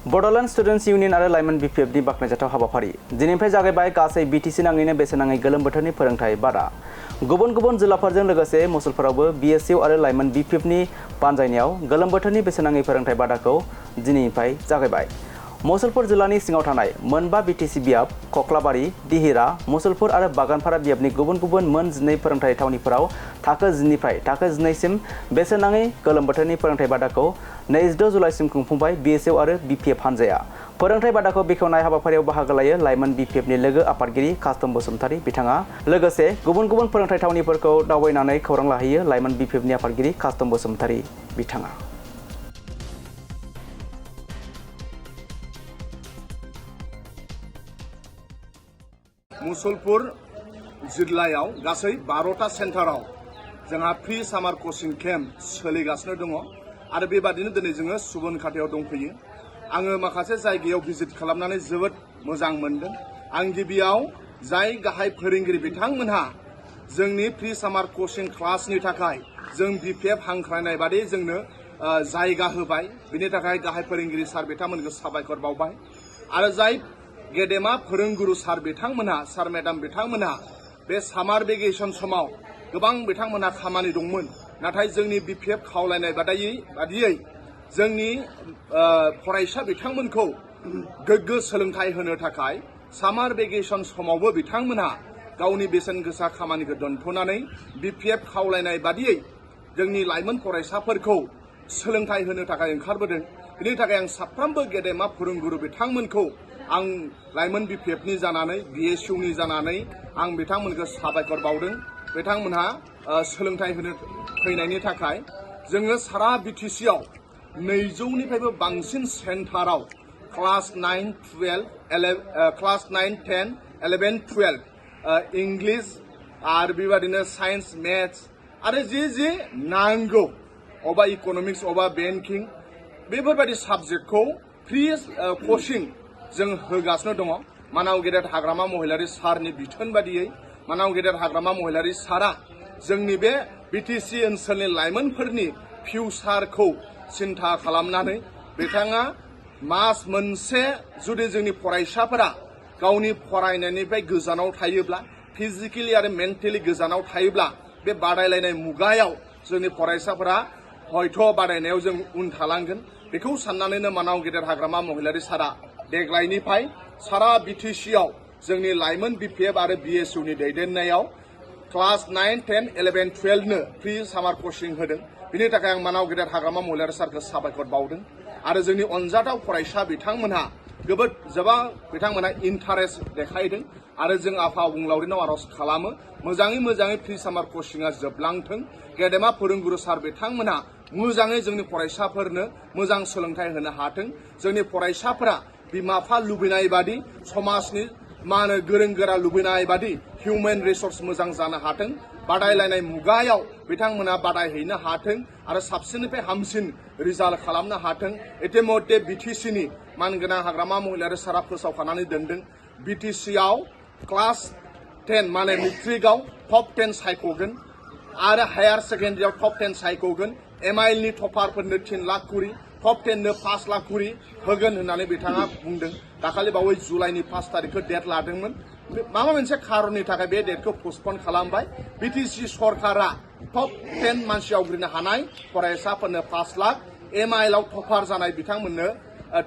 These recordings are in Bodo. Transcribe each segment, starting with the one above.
बड'लेण्ड स्टुडेन्टस इउनियन आरो लाइमोन बिपिएफनि बाख्नायजाथाव हाबाफारि दिनैनिफ्राय जागायबाय गासै बिटिसि नाङैनो बेसेन नाङै गोलोम बोथोरनि फोरोंथाय बादा गुबुन गुबुन जिल्लाफोरजों लोगोसे मुसलपुरावबो एसइउ आरो लाइमोन बिपिएफनि बानजायनायाव गोलोम बोथोरनि बेसेन नाङै फोरोंथाय बादाखौ दिनैनिफ्राय जागायबाय। मुसलपुर जिल्लानि सिङाव थानाय मोनबा बिटिसि बियाब कक्लाबारि, दिहिरा, मुसलपुर आरो बागानपारा बियाबनि गुबुन गुबुन मोन 12 फोरोंथाय थावनिफोराव थाखो 10 निफ्राय थाखो 12 सिम बेसेन नाङै गोलोम बोथोरनि फोरोंथाय बादाखौ 26 जुलाइसिम खुंफुंबाय एसइउ आरो बिपिएफ हानजाया। फोरोंथाय बादाखौ बेखेवनाय हाबाफारियाव बाहागो लायो लाइमोन बिपिएफनि लोगो आफादगिरि कास्तम बसुमतारी बिथाङा। लोगोसे गुबुन गुबुन फोरोंथाय थावनिफोरखौ दावबायनानै खौरां लाहैयो लाइमोन बिपिएफनि आफादगिरि कास्तम बसुमतारी बिथाङा। मुसलपुर जिल्लायाव गासै 12टा सेन्टाराव जोंहा फ्रि सामार कचिं केम्प सोलिगासिनो दङ आरो बेबादिनो दिनै जोङो सुबनखाथायाव दंफैयो। आङो माखासे जायगायाव भिजिट खालामनानै जोबोद मोजां मोनदों। आं गिबियाव जाय गाहाय फोरोंगिरि बिथांमोनहा जोंनि फ्रि सामार कचिं क्लासनि थाखाय जों बिपिएफ हांख्रायनाय बादि जोंनो जायगा होबाय, बिनि थाखाय गाहाय फोरोंगिरि सार बिथांमोनखौ साबायखर बावबाय। आरो जाय गेदेमा फोरोंगुरु सार बिथांमोनहा, सार मेडाम बिथांमोनहा बे सामार भेकेसन समाव गोबां बिथांमोनहा खामानि दंमोन, नाथाय जोंनि बिपिएफ खावलायनाय बादियै जोंनि फरायसा बिथांमोनखौ गोग्गो सोलोंथाइ होनो थाखाय सामार भेकेसन समावबो बिथांमोनहा गावनि बेसेन गोसा खामानिखौ दोनथ'नानै बिपिएफ खावलायनाय बादियै जोंनि लाइमोन फरायसाफोरखौ सोलोंथाइ होनो थाखाय ओंखारबोदों। बिनि थाखाय आं साफ्रोमबो गेदेमा फोरोंगुरु बिथांमोनखौ आं लाइमोन बिपिएफनि जानानै एसइउनि जानानै आं बिथांमोनखौ साबायखर बावदों। बिथांमोनहा सोलोंथाइ होनो फैनायनि थाखाय। जोङो सारा बिटिसिआव 200निफ्रायबो बांसिन सेन्टाराव क्लास 9, 10, 11, 12 इंलिश आरो बेबादिनो साइन्स, मेथ्स आरो जि नांगौ अबा इक'नमिक्स अबा बेंकिं बेफोरबायदि साबजेक्टखौ फ्रि कचिं जों होगासिनो दङ। मानाव गेदेर हाग्रामा महिलारि सारनि बिथोन बादियै मानाव गेदेर हाग्रामा महिलारि सारा जोंनि बे बिटिसि ओनसोलनि लाइमोनफोरनि फिउचारखौ सिन्था खालामनानै बिथाङा मास मोनसे जुदि जोंनि फरायसाफोरा गावनि फरायनायनिफ्राय गोजानाव थायोब्ला, फिजिकेलि आरो मेन्टेलि गोजानाव थायोब्ला बे बादायलायनाय मुगायाव जोंनि फरायसाफोरा हयथ' बादायनायाव जों उन थालांगोन। बेखौ साननानैनो मानाव गेदेर हाग्रामा महिलारि सारा देग्लायनिफ्राय सारा बिटिसिआव जोंनि लाइमोन बिपिएफ आरो एसइउनि दैदेननायाव क्लास 9, 10, 11, 12 नो फ्रि सामार कचिं होदों। बिनि थाखाय आं मानाव गेदेर हाग्रामा महिलारि सारखौ साबायखर बावदों। आरो जोंनि अनजाथाव फरायसा बिथांमोनहा बिथांमोनहा इन्टारेस्ट देखायदों आरो जों आफा अबंलावरिनाव आर'ज खालामो मोजाङै फ्रि सामार कचिंआ जोबलांथों। गेदेमा फोरोंगुरु सार बिथांमोनहा मोजाङै जोंनि फरायसाफोरनो मोजां सोलोंथाइ होनो हाथों। जोंनि फरायसाफोरा बिमा बिफा लुबैनाय बादि, समाजनि गोरों गोरा लुबैनाय बादि हिउमेन रिसर्स मोजां जानो हाथों। बादायलायनाय मुगायाव बिथांमोना बादायहैनो हाथों आरो साबसिननिफ्राय हामसिन रिजाल्ट खालामनो हाथों। इतिमध्य बिटिसिनि मानगोनां हाग्रामा महिलारि सारा फोसावखानानै दोनदों। बिटिसिआव क्लास 10 मेट्रिकआव टप 10 सायख'गोन आरो हायार सेकेन्डारियाव टप 10 सायख'गोन। एमआइएलनि टपारफोरनो 3 लाख कुरि, टप 10नो 5 लाख कुरि होगोन होननानै बिथाङा बुंदों। दाखालि बावै जुलाइनि 5 तारिखखौ डेट लादोंमोन। माबा मोनसे खारननि थाखाय बे डेटखौ पस्टपन खालामबाय। बिटिसि सरकारा टप 10 मानसि आवग्रिनो हानाय फरायसाफोरनो 5 लाख, एमआइएलआव टपार जानाय बिथांमोननो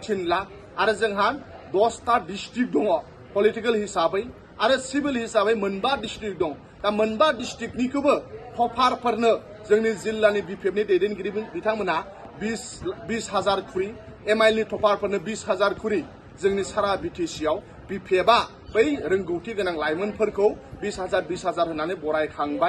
3 लाख आरो जोंहा 10टा डिस्ट्रिक्ट दङ पलिटिकेल हिसाबै आरो सिभिल हिसाबै 9 डिस्ट्रिक्ट दं। दा 9 डिस्ट्रिक्टनिखौबो टपारफोरनो जोंनि जिल्लानि बिपिएफनि दैदेनगिरि बिथांमोना 20,000 कुरि, एमआइएलनि टपारफोरनो 20,000 कुरि जोंनि सारा बिटिसिआव बिपिएफआ बै रोंगौथि गोनां लाइमोनफोरखौ 20,000 होननानै बरायखांबाय।